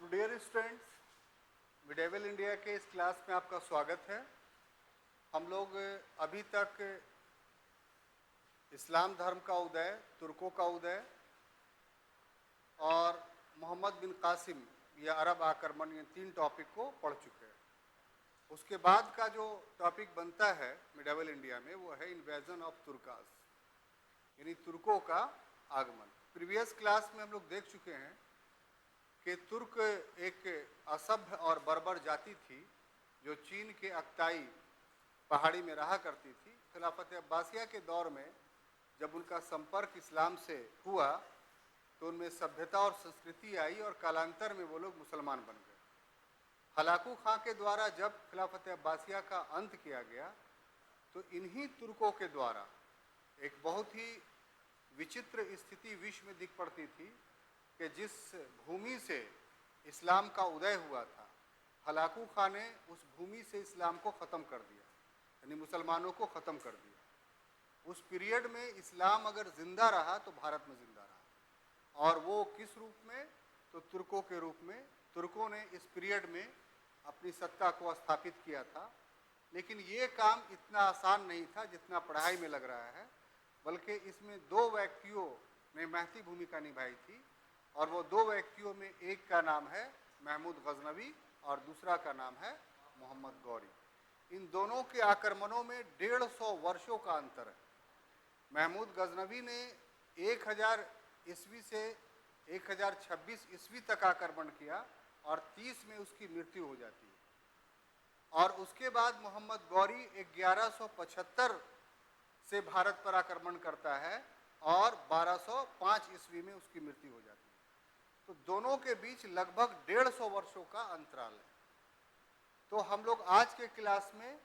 तो dear students, medieval India के इस क्लास में आपका स्वागत है। हम लोग अभी तक इस्लाम धर्म का उदय, तुर्कों का उदय और मोहम्मद बिन कासिम या अरब आक्रमण, ये तीन टॉपिक को पढ़ चुके हैं। उसके बाद का जो टॉपिक बनता है मिडेवल इंडिया में वो है इन्वेजन ऑफ तुर्कास, यानी तुर्कों का आगमन। प्रीवियस क्लास में हम लोग देख चुके हैं कि तुर्क एक असभ्य और बर्बर जाति थी जो चीन के अक्ताई पहाड़ी में रहा करती थी। खिलाफत अब्बासिया के दौर में जब उनका संपर्क इस्लाम से हुआ तो उनमें सभ्यता और संस्कृति आई और कालांतर में वो लोग मुसलमान बन गए। हलाकू खां के द्वारा जब खिलाफत अब्बासिया का अंत किया गया तो इन्हीं तुर्कों के द्वारा एक बहुत ही विचित्र स्थिति विश्व में दिख पड़ती थी कि जिस भूमि से इस्लाम का उदय हुआ था, हलाकू खां ने उस भूमि से इस्लाम को ख़त्म कर दिया, यानी मुसलमानों को ख़त्म कर दिया। उस पीरियड में इस्लाम अगर ज़िंदा रहा तो भारत में ज़िंदा रहा, और वो किस रूप में? तो तुर्कों के रूप में। तुर्कों ने इस पीरियड में अपनी सत्ता को स्थापित किया था, लेकिन ये काम इतना आसान नहीं था जितना पढ़ाई में लग रहा है, बल्कि इसमें दो व्यक्तियों ने महती भूमिका निभाई थी, और वो दो व्यक्तियों में एक का नाम है महमूद गजनवी और दूसरा का नाम है मोहम्मद गौरी। इन दोनों के आक्रमणों में 150 वर्षों का अंतर है। महमूद गजनवी ने 1000 ईस्वी से 1026 ईस्वी तक आक्रमण किया और 30 में उसकी मृत्यु हो जाती है। और उसके बाद मोहम्मद गौरी 1175 से भारत पर आक्रमण करता है और 1205 ईस्वी में उसकी मृत्यु हो जाती है। तो दोनों के बीच लगभग 150 वर्षों का अंतराल है। तो हम लोग आज के क्लास में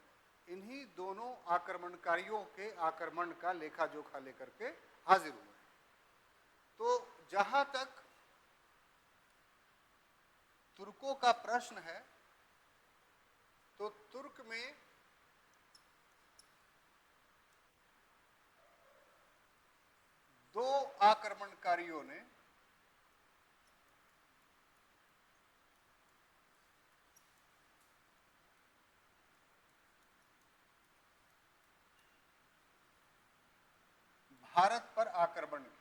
इन्हीं दोनों आक्रमणकारियों के आक्रमण का लेखा जोखा लेकर के हाजिर हुए। तो जहां तक तुर्कों का प्रश्न है, तो तुर्क में दो आक्रमणकारियों ने भारत पर आक्रमण किया।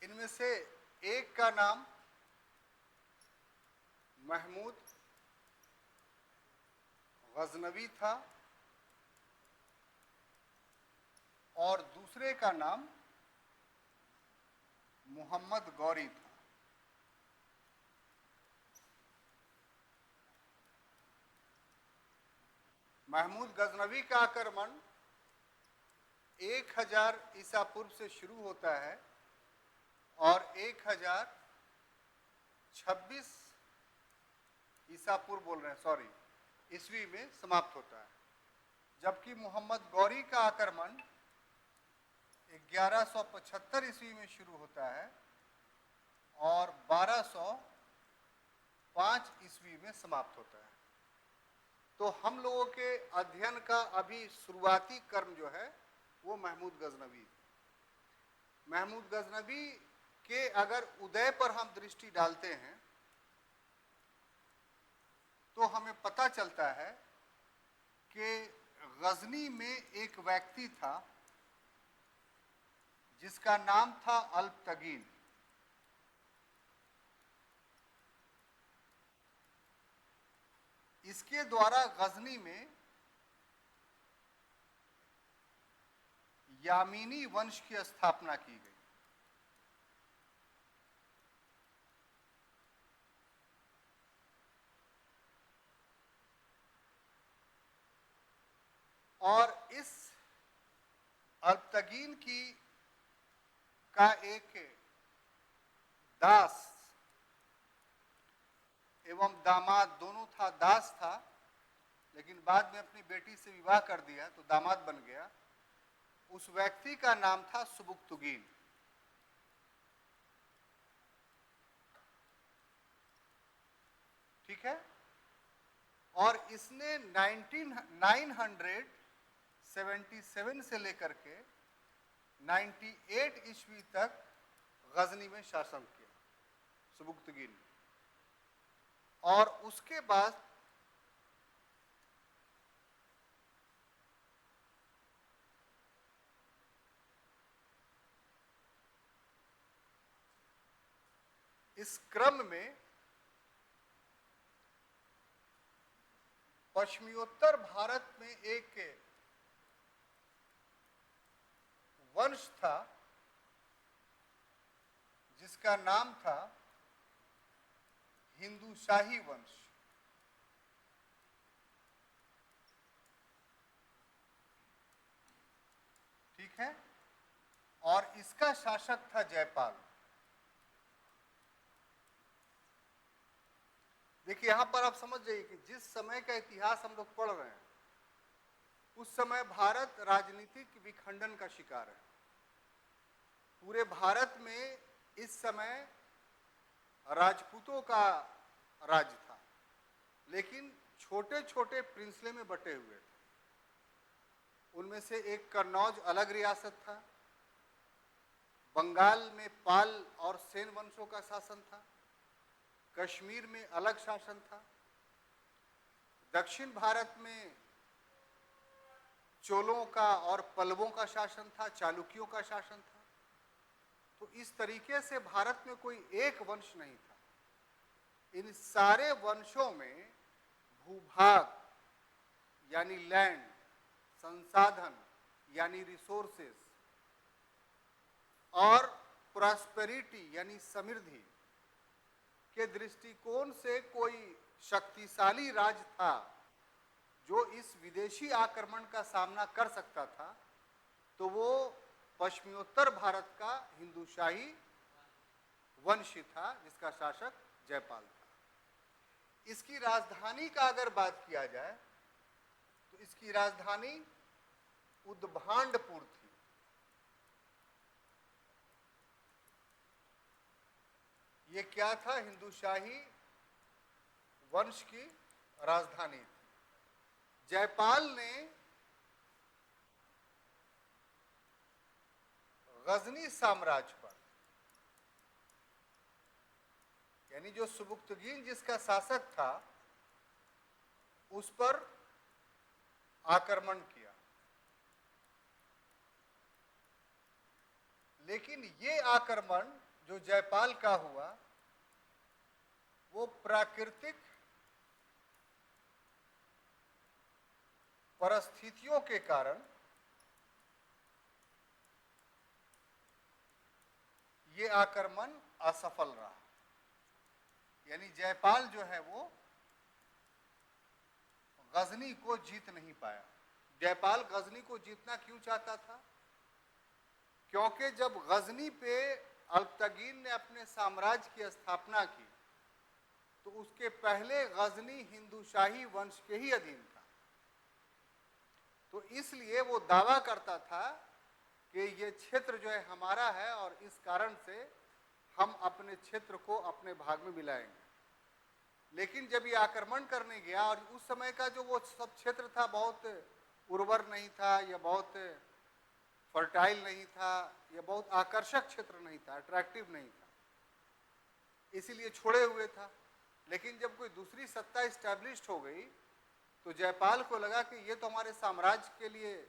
इनमें से एक का नाम महमूद गजनवी था और दूसरे का नाम मोहम्मद गौरी था। महमूद गजनवी का आक्रमण 1000 ईसा पूर्व से शुरू होता है और 1026 ईसा पूर्व ईस्वी में समाप्त होता है, जबकि मोहम्मद गौरी का आक्रमण 1175 ईस्वी में शुरू होता है और 1205 ईस्वी में समाप्त होता है। तो हम लोगों के अध्ययन का अभी शुरुआती क्रम जो है वो महमूद गजनवी। महमूद गजनवी के अगर उदय पर हम दृष्टि डालते हैं तो हमें पता चलता है कि गजनी में एक व्यक्ति था जिसका नाम था अल्पतगीन। इसके द्वारा गजनी में यामीनी वंश की स्थापना की गई। और इस अल्पतगीन का एक दास एवं दामाद दोनों था। दास था लेकिन बाद में अपनी बेटी से विवाह कर दिया तो दामाद बन गया। उस व्यक्ति का नाम था सुबुक्तुगीन। ठीक है। और इसने 977 से लेकर के 98 ईस्वी तक गजनी में शासन किया सुबुक्तगीन। और उसके बाद इस क्रम में पश्चिमोत्तर भारत में एक वंश था जिसका नाम था हिंदू शाही वंश। ठीक है, और इसका शासक था जयपाल। देखिए यहां पर आप समझ जाइए कि जिस समय का इतिहास हम लोग पढ़ रहे हैं उस समय भारत राजनीतिक विखंडन का शिकार है। पूरे भारत में इस समय राजपूतों का राज था, लेकिन छोटे छोटे प्रिंसले में बटे हुए थे। उनमें से एक कन्नौज अलग रियासत था, बंगाल में पाल और सेन वंशों का शासन था, कश्मीर में अलग शासन था, दक्षिण भारत में चोलों का और पल्लवों का शासन था, चालुक्यों का शासन था। तो इस तरीके से भारत में कोई एक वंश नहीं था। इन सारे वंशों में भूभाग यानी लैंड, संसाधन यानी रिसोर्सेस और प्रॉस्पेरिटी यानी समृद्धि के दृष्टिकोण से कोई शक्तिशाली राज्य था जो इस विदेशी आक्रमण का सामना कर सकता था, तो वो पश्चिमोत्तर भारत का हिंदूशाही वंश था जिसका शासक जयपाल था। इसकी राजधानी का अगर बात किया जाए तो इसकी राजधानी उद्भांडपुर थी। ये क्या था? हिंदूशाही वंश की राजधानी थी। जयपाल ने गजनी साम्राज्य पर, यानी जो सुबुक्तगीन जिसका शासक था, उस पर आक्रमण किया। लेकिन ये आक्रमण जो जयपाल का हुआ वो प्राकृतिक परिस्थितियों के कारण ये आक्रमण असफल रहा। यानी जयपाल जो है वो गजनी को जीत नहीं पाया। जयपाल गजनी को जीतना क्यों चाहता था? क्योंकि जब गजनी पे अल्पतगीन ने अपने साम्राज्य की स्थापना की तो उसके पहले गजनी हिंदूशाही वंश के ही अधीन था। तो इसलिए वो दावा करता था कि ये क्षेत्र जो है हमारा है और इस कारण से हम अपने क्षेत्र को अपने भाग में मिलाएंगे। लेकिन जब ये आक्रमण करने गया, और उस समय का जो वो सब क्षेत्र था बहुत उर्वर नहीं था, या बहुत फर्टाइल नहीं था, या बहुत आकर्षक क्षेत्र नहीं था, अट्रैक्टिव नहीं था, इसीलिए छोड़े हुए था। लेकिन जब कोई दूसरी सत्ता इस्टेब्लिश्ड हो गई तो जयपाल को लगा कि ये तो हमारे साम्राज्य के लिए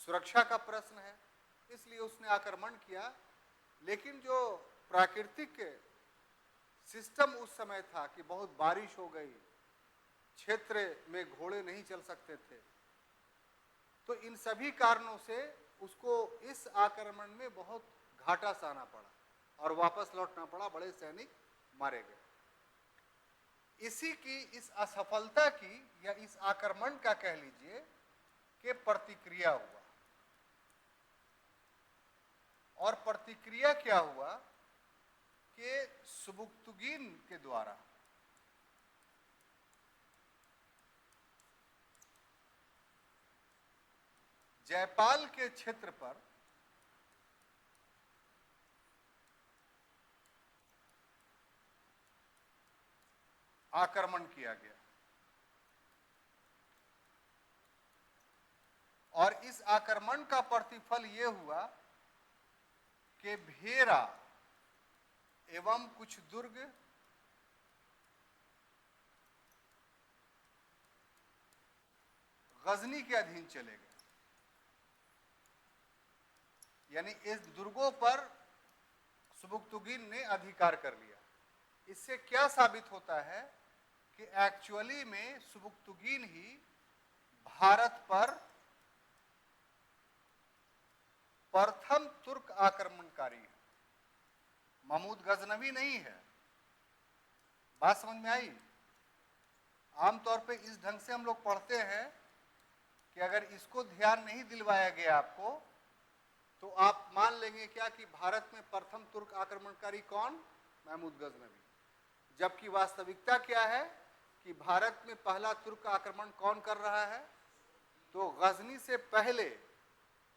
सुरक्षा का प्रश्न है, इसलिए उसने आक्रमण किया। लेकिन जो प्राकृतिक सिस्टम उस समय था कि बहुत बारिश हो गई, क्षेत्र में घोड़े नहीं चल सकते थे, तो इन सभी कारणों से उसको इस आक्रमण में बहुत घाटा सहना पड़ा और वापस लौटना पड़ा। बड़े सैनिक मारे गए। इसी की, इस असफलता की या इस आक्रमण का कह लीजिए कि प्रतिक्रिया हुआ। और प्रतिक्रिया क्या हुआ कि सुबुक्तगीन के द्वारा जयपाल के क्षेत्र पर आक्रमण किया गया। और इस आक्रमण का प्रतिफल ये हुआ कि भेरा एवं कुछ दुर्ग गजनी के अधीन चले गए। यानी इस दुर्गों पर सुबुक्तुगीन ने अधिकार कर लिया। इससे क्या साबित होता है कि एक्चुअली में सुबुक्तुगीन ही भारत पर प्रथम तुर्क आक्रमणकारी है, महमूद गजनवी नहीं है। बात समझ में आई? आमतौर पे इस ढंग से हम लोग पढ़ते हैं कि अगर इसको ध्यान नहीं दिलवाया गया आपको तो आप मान लेंगे क्या कि भारत में प्रथम तुर्क आक्रमणकारी कौन? महमूद गजनवी। जबकि वास्तविकता क्या है कि भारत में पहला तुर्क आक्रमण कौन कर रहा है? तो गजनी से पहले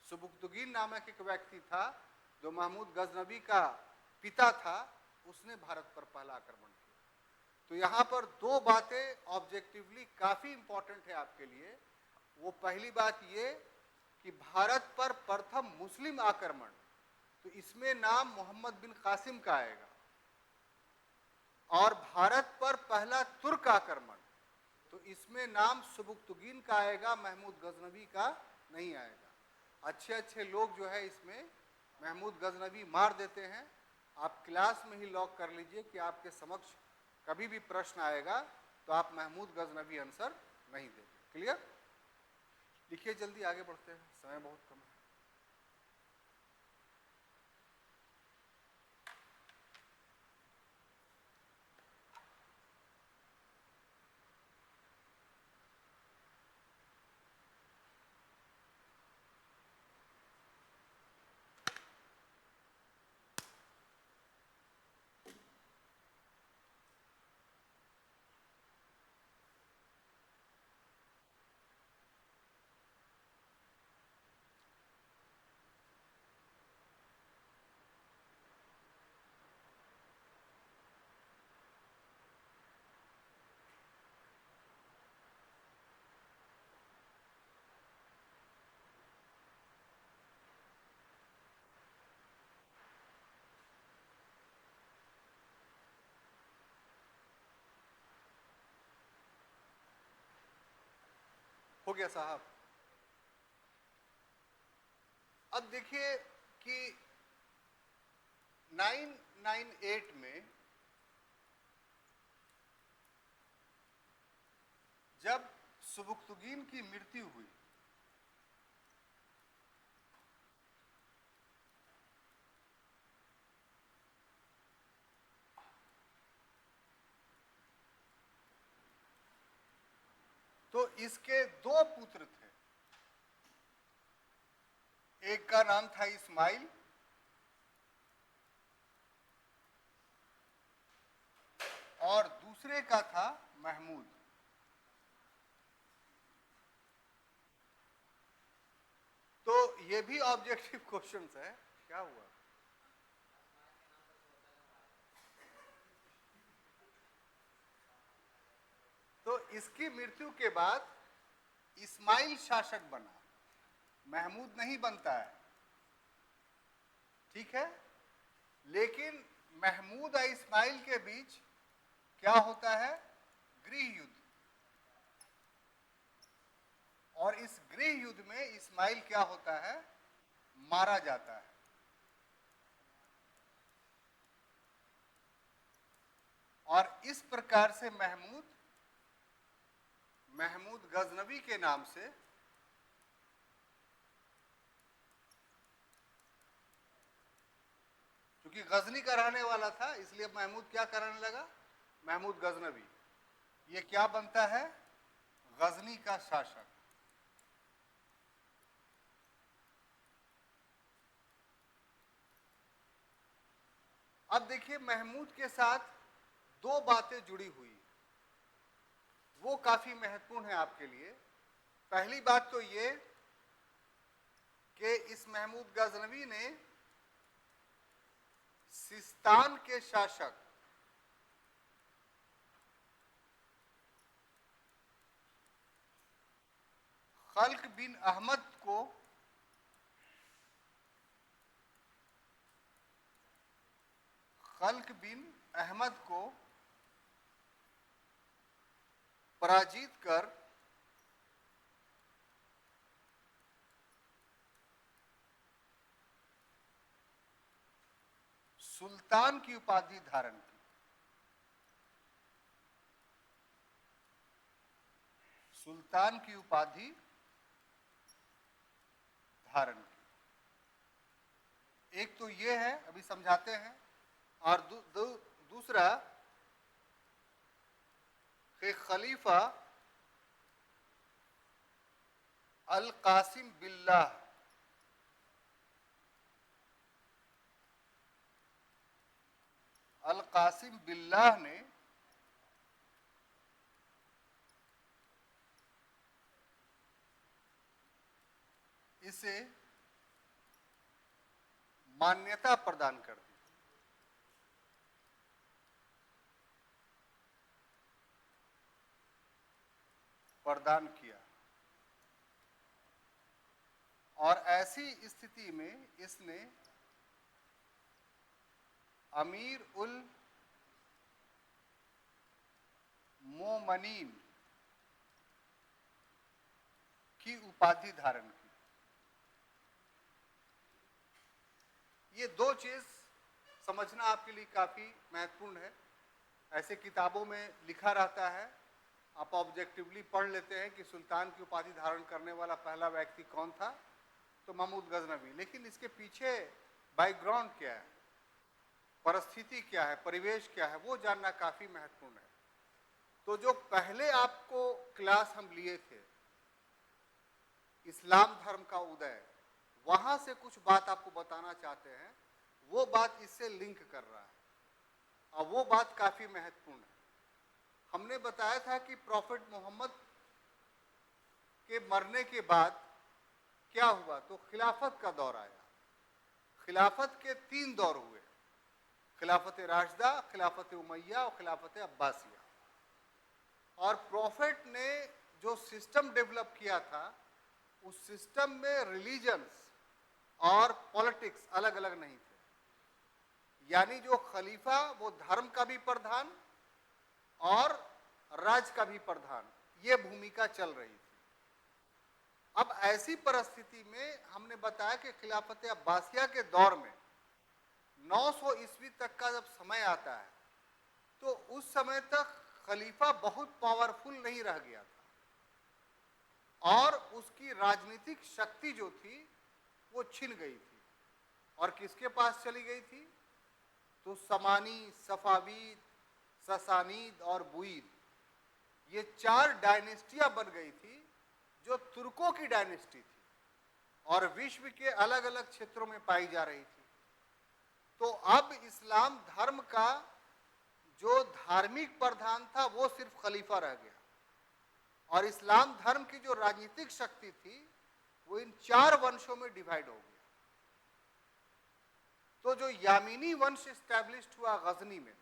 सुबुक्तुगीन नामक एक व्यक्ति था जो महमूद गजनवी का पिता था, उसने भारत पर पहला आक्रमण किया। तो यहाँ पर दो बातें ऑब्जेक्टिवली काफी इंपॉर्टेंट है आपके लिए। वो पहली बात ये कि भारत पर प्रथम मुस्लिम आक्रमण, तो इसमें नाम मोहम्मद बिन कासिम का आएगा, और भारत पर पहला तुर्क आक्रमण तो इसमें नाम सुबुक्तुगीन का आएगा, महमूद गजनवी का नहीं आएगा। अच्छे अच्छे लोग जो है इसमें महमूद गजनवी मार देते हैं। आप क्लास में ही लॉक कर लीजिए कि आपके समक्ष कभी भी प्रश्न आएगा तो आप महमूद गजनवी आंसर नहीं देंगे। क्लियर? लिखिए, जल्दी आगे बढ़ते हैं, समय बहुत कम है। हो गया साहब? अब देखिए कि 998 में जब सुबुक्तुगीन की मृत्यु हुई तो इसके दो पुत्र थे। एक का नाम था इस्माइल और दूसरे का था महमूद। तो ये भी ऑब्जेक्टिव क्वेश्चंस है। क्या हुआ? तो इसकी मृत्यु के बाद इस्माइल शासक बना, महमूद नहीं बनता है। ठीक है? लेकिन महमूद और इस्माइल के बीच क्या होता है? गृह युद्ध। और इस गृह युद्ध में इस्माइल क्या होता है? मारा जाता है। और इस प्रकार से महमूद गजनवी के नाम से क्योंकि गजनी का रहने वाला था इसलिए महमूद क्या कराने लगा? महमूद गजनवी। ये क्या बनता है? गजनी का शासक। अब देखिए महमूद के साथ दो बातें जुड़ी हुई, वो काफी महत्वपूर्ण है आपके लिए। पहली बात तो ये कि इस महमूद गजनवी ने सिस्तान के शासक खल्क बिन अहमद को खल्क बिन अहमद को पराजित कर सुल्तान की उपाधि धारण की। सुल्तान की उपाधि धारण की। एक तो ये है, अभी समझाते हैं, और दूसरा कि खलीफा अल कासिम बिल्लाह ने इसे मान्यता प्रदान कर दी। प्रदान किया, और ऐसी स्थिति में इसने अमीर उल मोमनीन की उपाधि धारण की। ये दो चीज समझना आपके लिए काफी महत्वपूर्ण है। ऐसे किताबों में लिखा रहता है, आप ऑब्जेक्टिवली पढ़ लेते हैं कि सुल्तान की उपाधि धारण करने वाला पहला व्यक्ति कौन था, तो महमूद गजनवी। लेकिन इसके पीछे बैकग्राउंड क्या है, परिस्थिति क्या है, परिवेश क्या है, वो जानना काफी महत्वपूर्ण है। तो जो पहले आपको क्लास हम लिए थे, इस्लाम धर्म का उदय, वहां से कुछ बात आपको बताना चाहते हैं। वो बात इससे लिंक कर रहा है, और वो बात काफी महत्वपूर्ण है। हमने बताया था कि प्रॉफिट मोहम्मद के मरने के बाद क्या हुआ, तो खिलाफत का दौर आया। खिलाफत के 3 दौर हुए, खिलाफत राशिदा, खिलाफत उमैया और खिलाफत अब्बासिया। और प्रॉफिट ने जो सिस्टम डेवलप किया था, उस सिस्टम में रिलीजन्स और पॉलिटिक्स अलग अलग नहीं थे। यानी जो खलीफा वो धर्म का भी प्रधान और राज का भी प्रधान, ये भूमिका चल रही थी। अब ऐसी परिस्थिति में हमने बताया कि खिलाफत अब्बासिया के दौर में 900 ईस्वी तक का जब समय आता है, तो उस समय तक खलीफा बहुत पावरफुल नहीं रह गया था, और उसकी राजनीतिक शक्ति जो थी वो छिन गई थी। और किसके पास चली गई थी, तो समानी, सफावीद, ससानीद और बुईद, ये 4 डायनेस्टियां बन गई थी जो तुर्कों की डायनेस्टी थी और विश्व के अलग अलग क्षेत्रों में पाई जा रही थी। तो अब इस्लाम धर्म का जो धार्मिक प्रधान था वो सिर्फ खलीफा रह गया, और इस्लाम धर्म की जो राजनीतिक शक्ति थी वो इन 4 वंशों में डिवाइड हो गया। तो जो यामीनी वंश एस्टैब्लिश्ड हुआ गजनी में,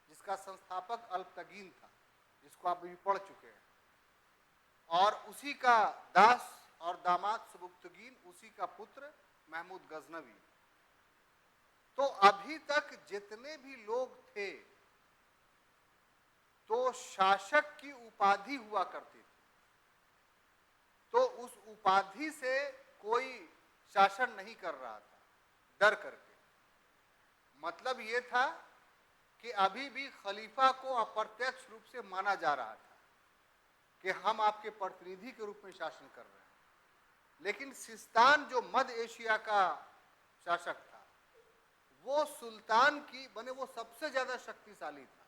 जिसका संस्थापक अल्पतगीन था, जिसको आप भी पढ़ चुके हैं, और उसी का दास और दामाद सुबुक्तगीन, उसी का पुत्र महमूद गजनवी। तो अभी तक जितने भी लोग थे, तो शासक की उपाधि हुआ करती थी। तो उस उपाधि से कोई शासन नहीं कर रहा था डर करके। मतलब ये था कि अभी भी खलीफा को अप्रत्यक्ष रूप से माना जा रहा था कि हम आपके प्रतिनिधि के रूप में शासन कर रहे हैं। लेकिन सिस्तान जो मध्य एशिया का शासक था, वो सुल्तान की बने वो सबसे ज्यादा शक्तिशाली था।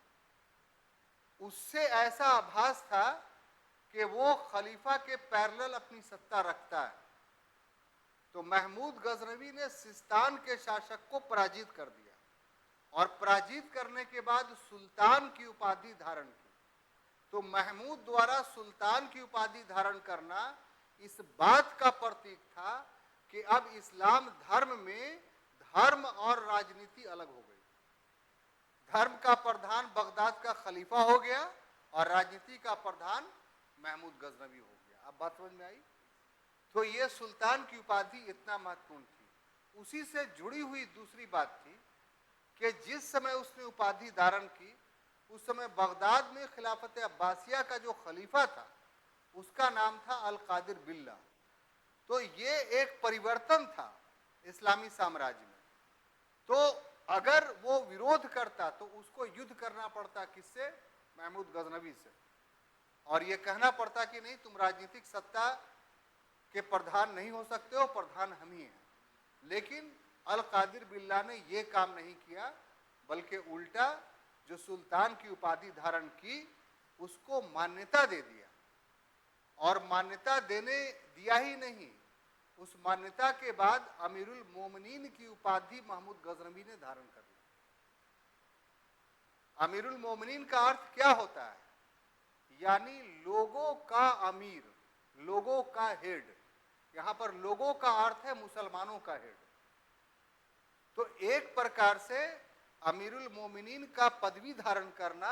उससे ऐसा आभास था कि वो खलीफा के पैरेलल अपनी सत्ता रखता है। तो महमूद गजनवी ने सिस्तान के शासक को पराजित कर दिया, और पराजित करने के बाद सुल्तान की उपाधि धारण की। तो महमूद द्वारा सुल्तान की उपाधि धारण करना इस बात का प्रतीक था कि अब इस्लाम धर्म में धर्म और राजनीति अलग हो गई। धर्म का प्रधान बगदाद का खलीफा हो गया और राजनीति का प्रधान महमूद गजनवी हो गया। अब बात समझ में आई? तो ये सुल्तान की उपाधि इतना महत्वपूर्ण थी। उसी से जुड़ी हुई दूसरी बात थी कि जिस समय उसने उपाधि धारण की उस समय बगदाद में खिलाफत अब्बासिया का जो खलीफा था उसका नाम था अल कादिर बिल्ला। तो ये एक परिवर्तन था इस्लामी साम्राज्य में। तो अगर वो विरोध करता तो उसको युद्ध करना पड़ता किससे? महमूद गजनवी से, और ये कहना पड़ता कि नहीं, तुम राजनीतिक सत्ता के प्रधान नहीं हो सकते हो, प्रधान हम ही हैं। लेकिन अल कादिर बिल्ला ने ये काम नहीं किया, बल्कि उल्टा जो सुल्तान की उपाधि धारण की उसको मान्यता दे दिया, और मान्यता देने दिया ही नहीं, उस मान्यता के बाद अमीरुल मोमिनीन की उपाधि महमूद गजनवी ने धारण कर ली। अमीरुल मोमिनीन का अर्थ क्या होता है? यानी लोगों का अमीर, लोगों का हेड। यहां पर लोगों का अर्थ है मुसलमानों का हेड। तो एक प्रकार से अमीरुल मोमिनीन का पदवी धारण करना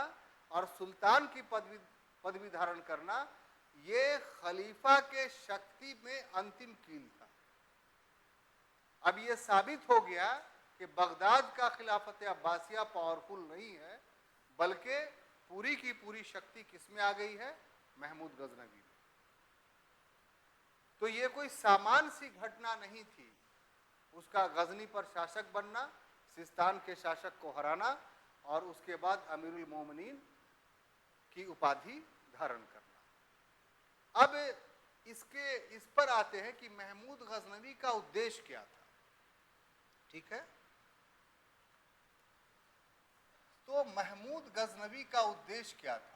और सुल्तान की पदवी धारण करना, ये खलीफा के शक्ति में अंतिम कील था। अब ये साबित हो गया कि बगदाद का खिलाफत अब्बासिया पावरफुल नहीं है, बल्कि पूरी की पूरी शक्ति किसमें आ गई है? महमूद गजनवी में। तो ये कोई सामान्य सी घटना नहीं थी, उसका गजनी पर शासक बनना, सिस्तान के शासक को हराना और उसके बाद अमीरुल मोमिनीन की उपाधि धारण करना। अब इस पर आते हैं कि महमूद गजनवी का उद्देश्य क्या था। ठीक है, तो महमूद गजनवी का उद्देश्य क्या था?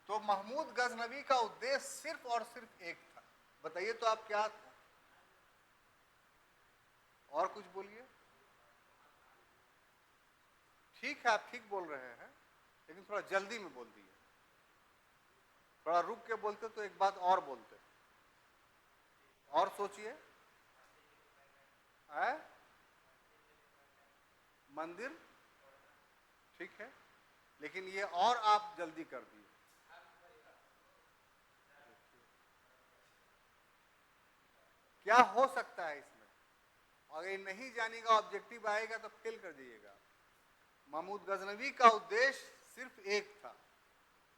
तो महमूद गजनवी का उद्देश्य सिर्फ और सिर्फ एक था। बताइए तो आप क्या था? और कुछ बोलिए। ठीक है, आप ठीक बोल रहे हैं, लेकिन थोड़ा जल्दी में बोल दिए। थोड़ा रुक के बोलते तो एक बात और बोलते, और सोचिए। मंदिर, ठीक है, लेकिन ये और आप जल्दी कर दिए। क्या हो सकता है इसमें? अगर नहीं जानेगा, ऑब्जेक्टिव आएगा तो फेल कर जाइएगा। महमूद गजनवी का उद्देश्य सिर्फ एक था,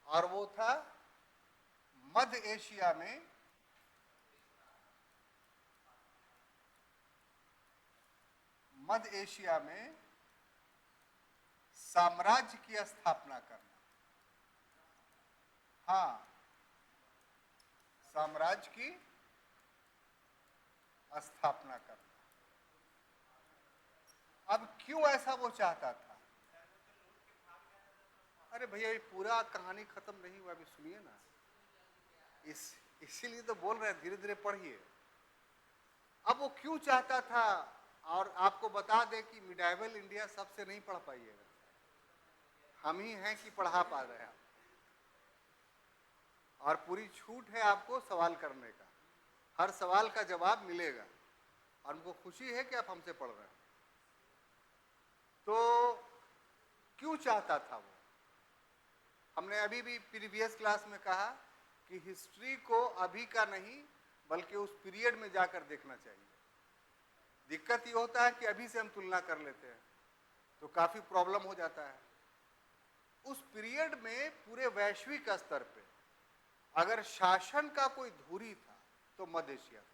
और वो था मध्य एशिया में साम्राज्य की स्थापना करना। हाँ, साम्राज्य की स्थापना करना। अब क्यों ऐसा वो चाहता था? अरे भैया, ये पूरा कहानी खत्म नहीं हुआ, अभी सुनिए ना। इसीलिए तो बोल रहे हैं, धीरे धीरे पढ़िए। अब वो क्यों चाहता था? और आपको बता दें कि मिडाइवल इंडिया सबसे नहीं पढ़ पाइएगा, हम ही हैं कि पढ़ा पा रहे हैं। और पूरी छूट है आपको सवाल करने का, हर सवाल का जवाब मिलेगा, और हमको खुशी है कि आप हमसे पढ़ रहे हैं। तो क्यों चाहता था वो? हमने अभी भी प्रीवियस क्लास में कहा कि हिस्ट्री को अभी का नहीं बल्कि उस पीरियड में जाकर देखना चाहिए। दिक्कत ये होता है कि अभी से हम तुलना कर लेते हैं तो काफी प्रॉब्लम हो जाता है। उस पीरियड में पूरे वैश्विक स्तर पे अगर शासन का कोई धुरी था तो मध्य एशिया था।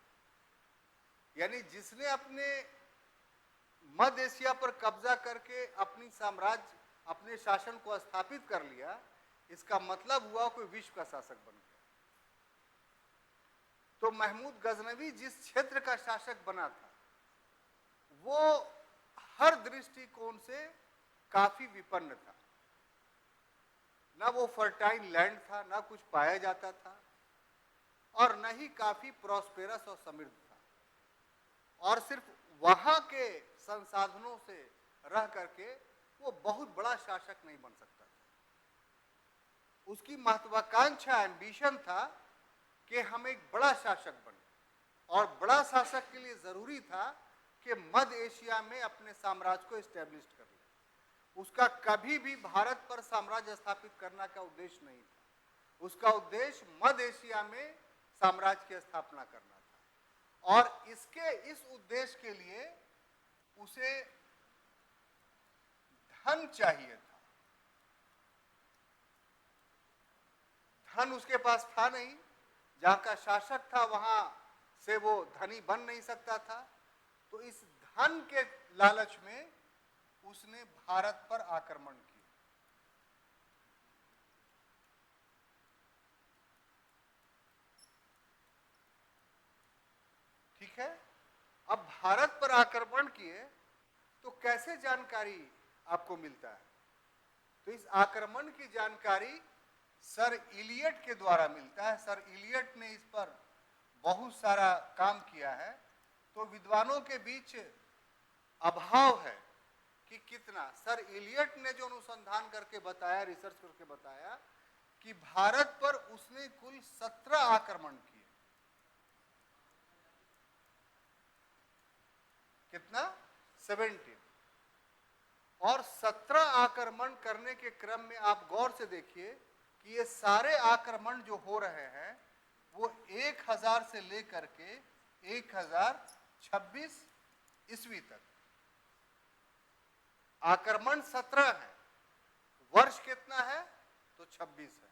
यानी जिसने अपने मध्य एशिया पर कब्जा करके अपनी साम्राज्य, अपने शासन को स्थापित कर लिया, इसका मतलब हुआ कोई विश्व का शासक बन गया। तो महमूद गजनवी जिस क्षेत्र का शासक बना था वो हर दृष्टिकोण से काफी विपन्न था। ना वो फर्टाइल लैंड था, ना कुछ पाया जाता था, और न ही काफी प्रॉस्पेरस और समृद्ध था। और सिर्फ वहां के संसाधनों से रह करके वो बहुत बड़ा शासक नहीं बन सकता था। उसकी महत्वाकांक्षा, एम्बिशन था कि हम एक बड़ा शासक बने, और बड़ा शासक के लिए जरूरी था कि मध्य एशिया में अपने साम्राज्य को एस्टेब्लिश कर ले। उसका कभी भी भारत पर साम्राज्य स्थापित करना का उद्देश्य नहीं था, उसका उद्देश्य मध्य एशिया में साम्राज्य की स्थापना करना था। और इस उद्देश्य के लिए उसे धन चाहिए था। धन उसके पास था नहीं, जहां का शासक था वहां से वो धनी बन नहीं सकता था। तो इस धन के लालच में उसने भारत पर आक्रमण किया। ठीक है, अब भारत पर आक्रमण किए तो कैसे जानकारी आपको मिलता है? तो इस आक्रमण की जानकारी सर इलियट के द्वारा मिलता है। सर इलियट ने इस पर बहुत सारा काम किया है। तो विद्वानों के बीच अभाव है कि कितना। सर इलियट ने जो अनुसंधान करके बताया, रिसर्च करके बताया कि भारत पर उसने कुल 17 आक्रमण किए। कितना? 17। और 17 आक्रमण करने के क्रम में आप गौर से देखिए कि ये सारे आक्रमण जो हो रहे हैं वो 1000 से लेकर के 1026 ईस्वी तक आक्रमण 17 है। वर्ष कितना है? तो 26 है।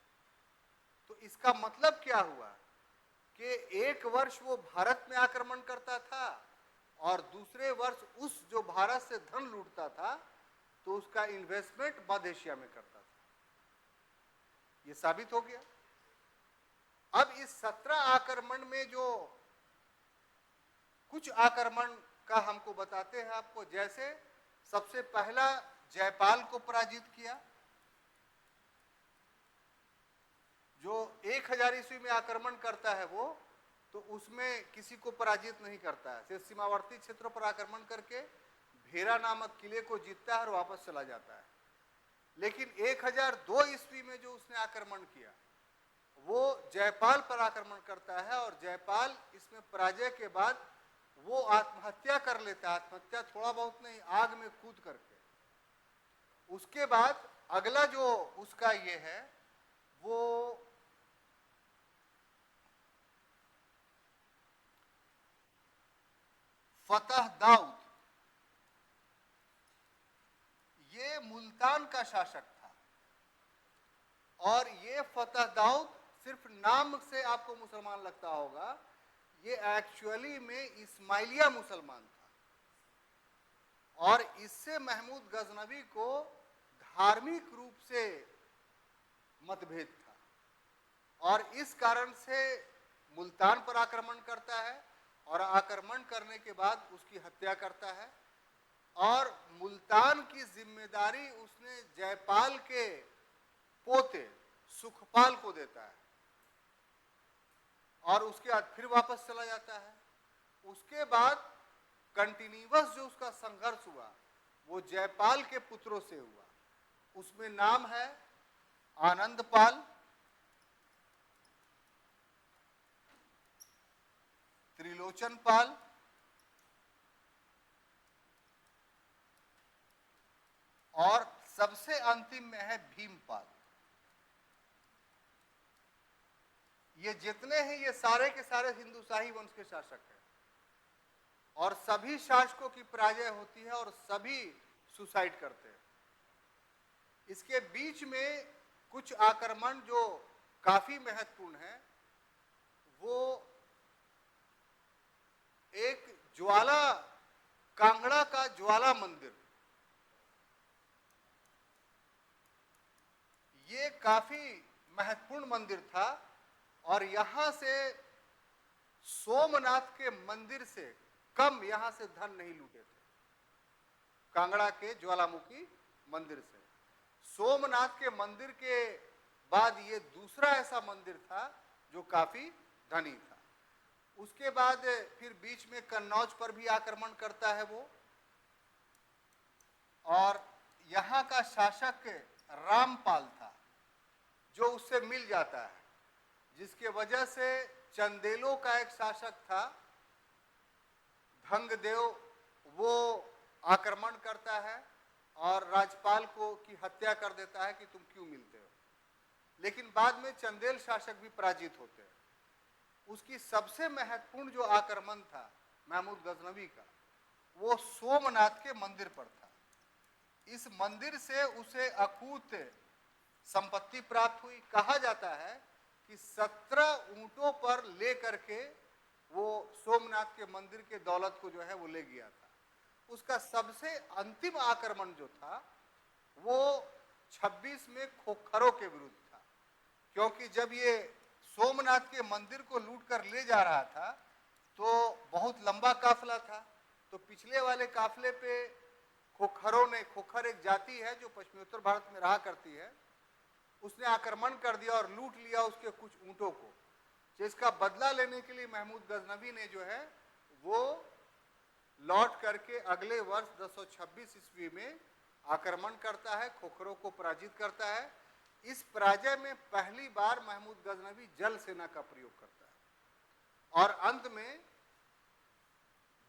तो इसका मतलब क्या हुआ कि एक वर्ष वो भारत में आक्रमण करता था और दूसरे वर्ष उस जो भारत से धन लूटता था तो उसका इन्वेस्टमेंट मध्य एशिया में करता था। ये साबित हो गया। अब इस 17 आक्रमण में जो कुछ आक्रमण का हमको बताते हैं आपको। जैसे सबसे पहला जयपाल को पराजित किया, जो 1000 ईस्वी में आक्रमण करता है वो, तो उसमें किसी को पराजित नहीं करता है, सिर्फ सीमावर्ती क्षेत्रों पर आक्रमण करके भेरा नामक किले को जीतता है और वापस चला जाता है। लेकिन 1002 ईस्वी में जो उसने आक्रमण किया वो जयपाल पर आक्रमण करता है और जयपाल इसमें पराजय के बाद वो आत्महत्या कर लेता है। आत्महत्या थोड़ा बहुत नहीं, आग में कूद करके। उसके बाद अगला जो उसका ये है वो फतह दाऊद, ये मुल्तान का शासक था। और ये फतह दाऊद सिर्फ नाम से आपको मुसलमान लगता होगा, ये एक्चुअली में इस्माइलिया मुसलमान था। और इससे महमूद गजनवी को धार्मिक रूप से मतभेद था और इस कारण से मुल्तान पर आक्रमण करता है और आक्रमण करने के बाद उसकी हत्या करता है। और मुल्तान की जिम्मेदारी उसने जयपाल के पोते सुखपाल को देता है और उसके बाद फिर वापस चला जाता है। उसके बाद कंटिन्यूअस जो उसका संघर्ष हुआ वो जयपाल के पुत्रों से हुआ। उसमें नाम है आनंदपाल, त्रिलोचनपाल और सबसे अंतिम में है भीमपाल। ये जितने हैं ये सारे के सारे हिंदुशाही वंश के शासक हैं और सभी शासकों की पराजय होती है और सभी सुसाइड करते हैं। इसके बीच में कुछ आक्रमण जो काफी महत्वपूर्ण है, वो एक ज्वाला, कांगड़ा का ज्वाला मंदिर, ये काफी महत्वपूर्ण मंदिर था और यहां से सोमनाथ के मंदिर से कम यहां से धन नहीं लूटे थे। कांगड़ा के ज्वालामुखी मंदिर से। सोमनाथ के मंदिर के बाद ये दूसरा ऐसा मंदिर था जो काफी धनी था। उसके बाद फिर बीच में कन्नौज पर भी आक्रमण करता है वो, और यहाँ का शासक रामपाल था जो उससे मिल जाता है। जिसके वजह से चंदेलों का एक शासक था धंगदेव, वो आक्रमण करता है और राज्यपाल को की हत्या कर देता है कि तुम क्यों मिलते हो। लेकिन बाद में चंदेल शासक भी पराजित होते हैं। उसकी सबसे महत्वपूर्ण जो आक्रमण था महमूद गजनवी का, वो सोमनाथ के मंदिर पर था। इस मंदिर से उसे अकूत संपत्ति प्राप्त हुई। कहा जाता है कि 17 ऊंटों पर ले करके वो सोमनाथ के मंदिर के दौलत को जो है वो ले गया था। उसका सबसे अंतिम आक्रमण जो था वो 26 में खोखरों के विरुद्ध था, क्योंकि जब ये सोमनाथ के मंदिर को लूट कर ले जा रहा था तो बहुत लंबा काफिला था, तो पिछले वाले काफिले पे खोखरों ने, खोखर एक जाति है जो पश्चिमोत्तर भारत में रहा करती है, उसने आक्रमण कर दिया और लूट लिया उसके कुछ ऊंटों को। जिसका बदला लेने के लिए महमूद गजनवी ने जो है वो लौट करके अगले वर्ष 1026 ईस्वी में आक्रमण करता है, खोखरों को पराजित करता है। इस पराजय में पहली बार महमूद गजनवी जल सेना का प्रयोग करता है और अंत में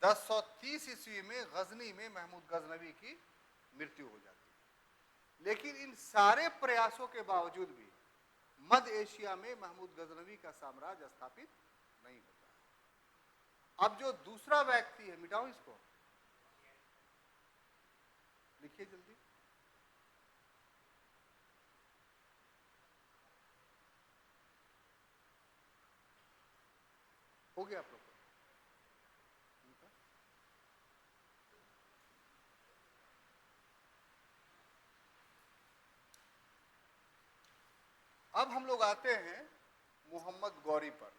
1030 ईस्वी में गजनी में महमूद गजनवी की मृत्यु हो जाती है। लेकिन इन सारे प्रयासों के बावजूद भी मध्य एशिया में महमूद गजनवी का साम्राज्य स्थापित नहीं होता। अब जो दूसरा व्यक्ति है, मिटाऊं इसको, लिखिए जल्दी। हो गया आप लोग? अब हम लोग आते हैं मोहम्मद गौरी पर।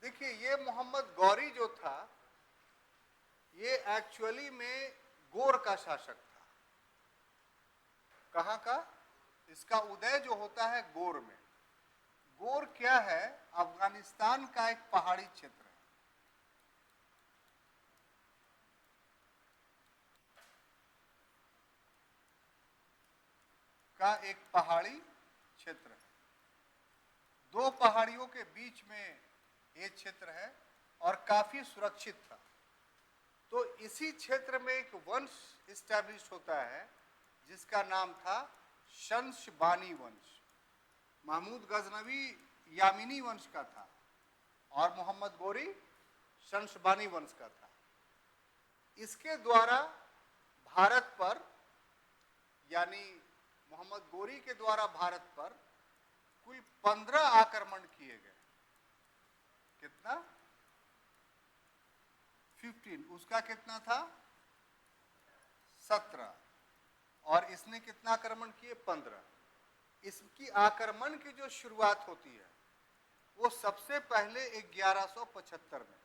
देखिए, ये मोहम्मद गौरी जो था ये एक्चुअली में गोर का शासक था। कहां का? इसका उदय जो होता है गोर में। गोर क्या है? अफगानिस्तान का एक पहाड़ी क्षेत्र है। का एक पहाड़ी क्षेत्र है। दो पहाड़ियों के बीच में ये क्षेत्र है और काफी सुरक्षित था। तो इसी क्षेत्र में एक वंश इस्टेब्लिश होता है जिसका नाम था शंशबानी वंश। महमूद गजनवी यामिनी वंश का था और मोहम्मद गौरी शंशबानी वंश का था। इसके द्वारा भारत पर, यानी मोहम्मद गौरी के द्वारा भारत पर कुल 15 आक्रमण किए गए। कितना? 15। उसका कितना था? 17। और इसने कितना आक्रमण किए? 15। इसकी आक्रमण की जो शुरुआत होती है वो सबसे पहले 1175 में।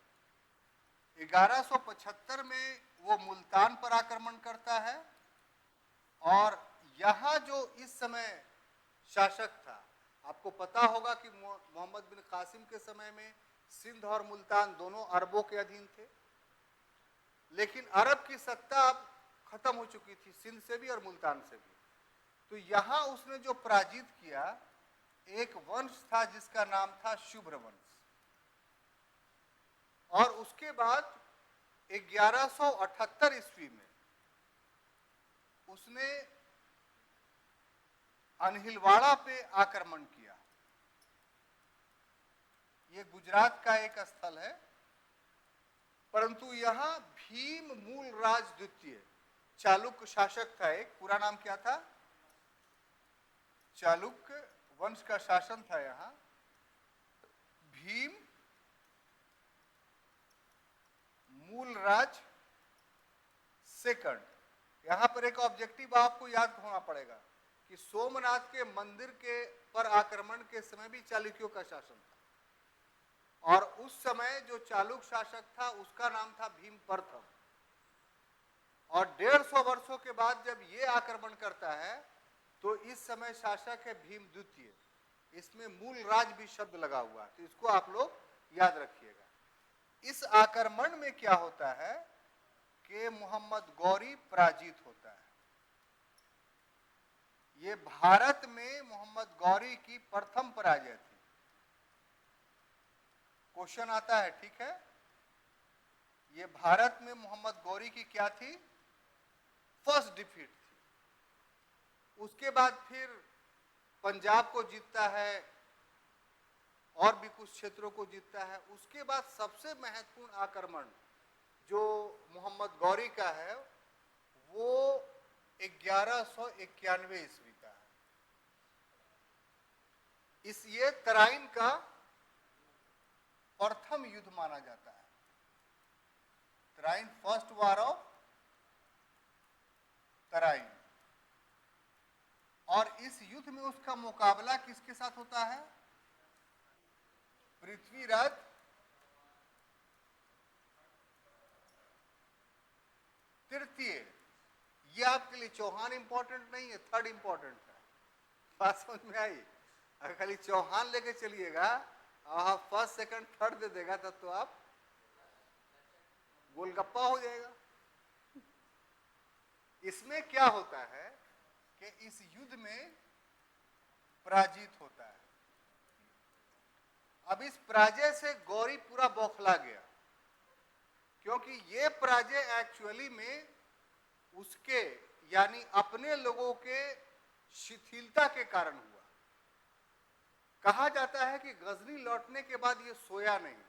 1175 में वो मुल्तान पर आक्रमण करता है और यहां जो इस समय शासक था, आपको पता होगा कि मोहम्मद बिन कासिम के समय में सिंध और मुल्तान दोनों अरबों के अधीन थे, लेकिन अरब की सत्ता अब खत्म हो चुकी थी, सिंध से भी और मुल्तान से भी। तो यहां उसने जो पराजित किया, एक वंश था जिसका नाम था शुभ्र वंश। और उसके बाद 1178 ईस्वी में उसने अनहिलवाड़ा पे आक्रमण किया। ये गुजरात का एक स्थल है, परंतु यहां भीम मूलराज द्वितीय चालुक्य शासक था। एक पूरा नाम क्या था? चालुक्य वंश का शासन था यहां। भीम मूलराज सेकंड। यहां पर एक ऑब्जेक्टिव आपको याद होना पड़ेगा कि सोमनाथ के मंदिर के पर आक्रमण के समय भी चालुक्यों का शासन था और उस समय जो चालुक्य शासक था उसका नाम था भीम प्रथम। और 150 वर्षों के बाद जब ये आक्रमण करता है तो इस समय शासक है भीम द्वितीय। इसमें मूल राज भी शब्द लगा हुआ है, तो इसको आप लोग याद रखिएगा। इस आक्रमण में क्या होता है कि मोहम्मद गौरी पराजित होता है। ये भारत में मोहम्मद गौरी की प्रथम पराजय थी। क्वेश्चन आता है, ठीक है, ये भारत में मोहम्मद गौरी की क्या थी? फर्स्ट डिफीट थी। उसके बाद फिर पंजाब को जीतता है और भी कुछ क्षेत्रों को जीतता है। उसके बाद सबसे महत्वपूर्ण आक्रमण जो मोहम्मद गौरी का है वो 1191 ईस्वी का है। इस ये तराइन का प्रथम युद्ध माना जाता है। Tarain, first war of Tarain. और इस युद्ध में उसका मुकाबला किसके साथ होता है? पृथ्वीराज तृतीय। ये आपके लिए चौहान इंपॉर्टेंट नहीं है, थर्ड इंपॉर्टेंट है। बात समझ में आई? अगर खाली चौहान लेके चलिएगा और फर्स्ट सेकंड थर्ड दे देगा तब तो आप गोलगप्पा हो जाएगा। इसमें क्या होता है कि इस युद्ध में पराजित होता है। अब इस पराजय से गौरी पूरा बौखला गया, क्योंकि ये पराजय एक्चुअली में उसके यानी अपने लोगों के शिथिलता के कारण हुआ। कहा जाता है कि गजनी लौटने के बाद ये सोया नहीं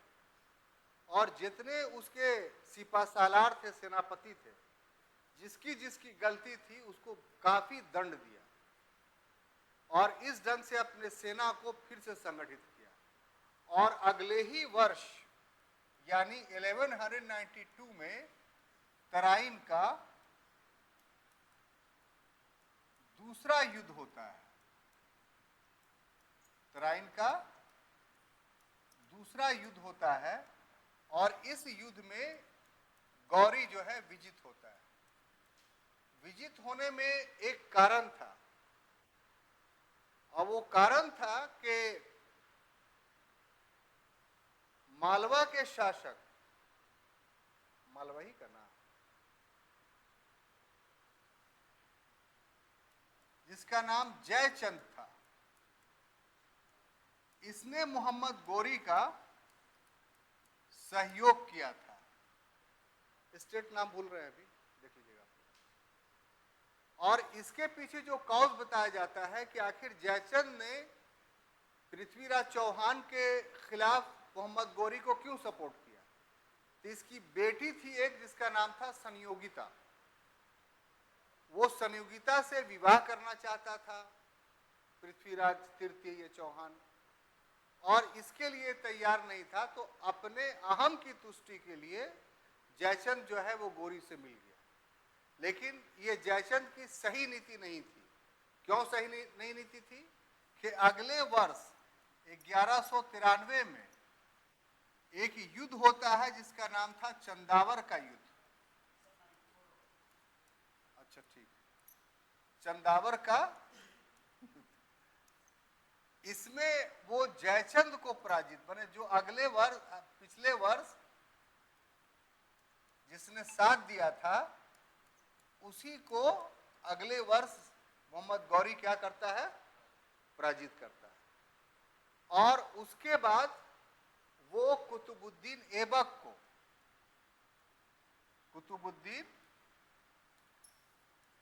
और जितने उसके सिपासालार थे, सेनापति थे, जिसकी जिसकी गलती थी उसको काफी दंड दिया और इस ढंग से अपने सेना को फिर से संगठित किया। और अगले ही वर्ष यानी 1192 में तराइन का दूसरा युद्ध होता है। तराइन का दूसरा युद्ध होता है और इस युद्ध में गौरी जो है विजित होता है। विजित होने में एक कारण था और वो कारण था कि मालवा के शासक, मालवा ही का नाम, जिसका नाम जयचंद था, इसने मोहम्मद गौरी का सहयोग किया था। स्टेट नाम भूल रहे हैं अभी, देख लीजिएगा। और इसके पीछे जो कॉज बताया जाता है कि आखिर जयचंद ने पृथ्वीराज चौहान के खिलाफ मोहम्मद गौरी को क्यों सपोर्ट किया। तो इसकी बेटी थी एक जिसका नाम था संयोगिता। वो संयोगिता से विवाह करना चाहता था पृथ्वीराज तृतीय चौहान, और इसके लिए तैयार नहीं था। तो अपने अहम की तुष्टि के लिए जयचंद जो है वो गौरी से मिल गया। लेकिन ये जयचंद की सही नीति नहीं थी। क्यों सही नहीं नीति थी? कि अगले वर्ष 1193 में एक युद्ध होता है जिसका नाम था चंदावर का युद्ध। अच्छा ठीक, चंदावर का। इसमें वो जयचंद को पराजित, माने जो अगले वर्ष, पिछले वर्ष जिसने साथ दिया था उसी को अगले वर्ष मोहम्मद गौरी क्या करता है? पराजित करता है। और उसके बाद वो कुतुबुद्दीन ऐबक को, कुतुबुद्दीन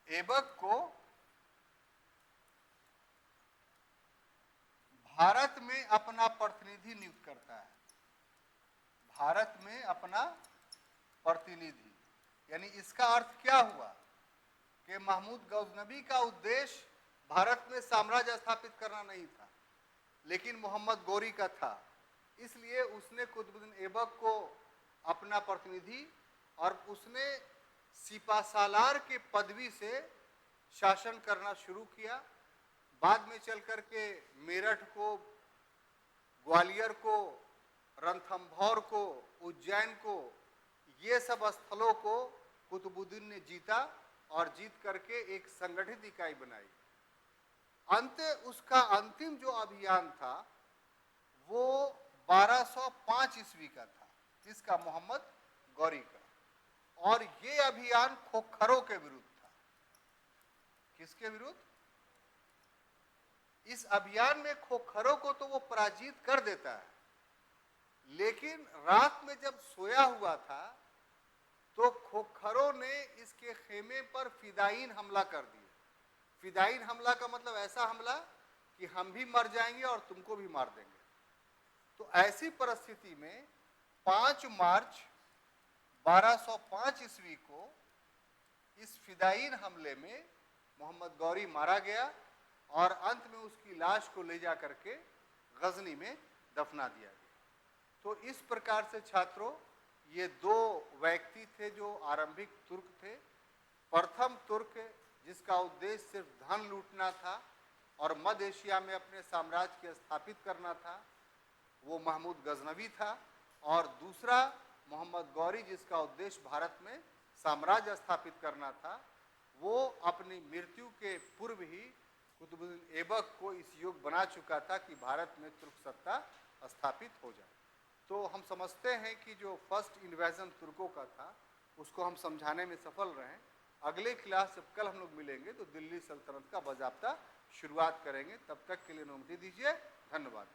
ऐबक को भारत में अपना प्रतिनिधि नियुक्त करता है। भारत में अपना प्रतिनिधि, यानी इसका अर्थ क्या हुआ कि महमूद गजनवी का उद्देश्य भारत में साम्राज्य स्थापित करना नहीं था, लेकिन मोहम्मद गौरी का था। इसलिए उसने कुतुबुद्दीन ऐबक को अपना प्रतिनिधि, और उसने सिपासालार के पदवी से शासन करना शुरू किया। बाद में चल करके मेरठ को, ग्वालियर को, रणथंभौर को, उज्जैन को, ये सब स्थलों को कुतुबुद्दीन ने जीता और जीत करके एक संगठित इकाई बनाई। अंत उसका अंतिम जो अभियान था वो 1205 ईस्वी का था, जिसका मोहम्मद गौरी का। और ये अभियान खोखरों के विरुद्ध था। किसके विरुद्ध? इस अभियान में खोखरों को तो वो पराजित कर देता है, लेकिन रात में जब सोया हुआ था तो खोखरों ने इसके खेमे पर फिदायीन हमला कर दिया। फिदायीन हमला का मतलब ऐसा हमला कि हम भी मर जाएंगे और तुमको भी मार देंगे। तो ऐसी परिस्थिति में 5 मार्च 1205 ईस्वी को इस फिदायीन हमले में मोहम्मद गौरी मारा गया और अंत में उसकी लाश को ले जा करके गजनी में दफना दिया गया। तो इस प्रकार से छात्रों, ये दो व्यक्ति थे जो आरंभिक तुर्क थे। प्रथम तुर्क जिसका उद्देश्य सिर्फ धन लूटना था और मध्य एशिया में अपने साम्राज्य को स्थापित करना था, वो महमूद गजनवी था। और दूसरा मोहम्मद गौरी जिसका उद्देश्य भारत में साम्राज्य स्थापित करना था। वो अपनी मृत्यु के पूर्व ही कुतुबुद्दीन ऐबक को इस योग बना चुका था कि भारत में तुर्क सत्ता स्थापित हो जाए। तो हम समझते हैं कि जो फर्स्ट इन्वेजन तुर्कों का था उसको हम समझाने में सफल रहे। अगले क्लास जब कल हम लोग मिलेंगे तो दिल्ली सल्तनत का बाज़ाब्ता शुरुआत करेंगे। तब तक के लिए अनुमति दीजिए। धन्यवाद।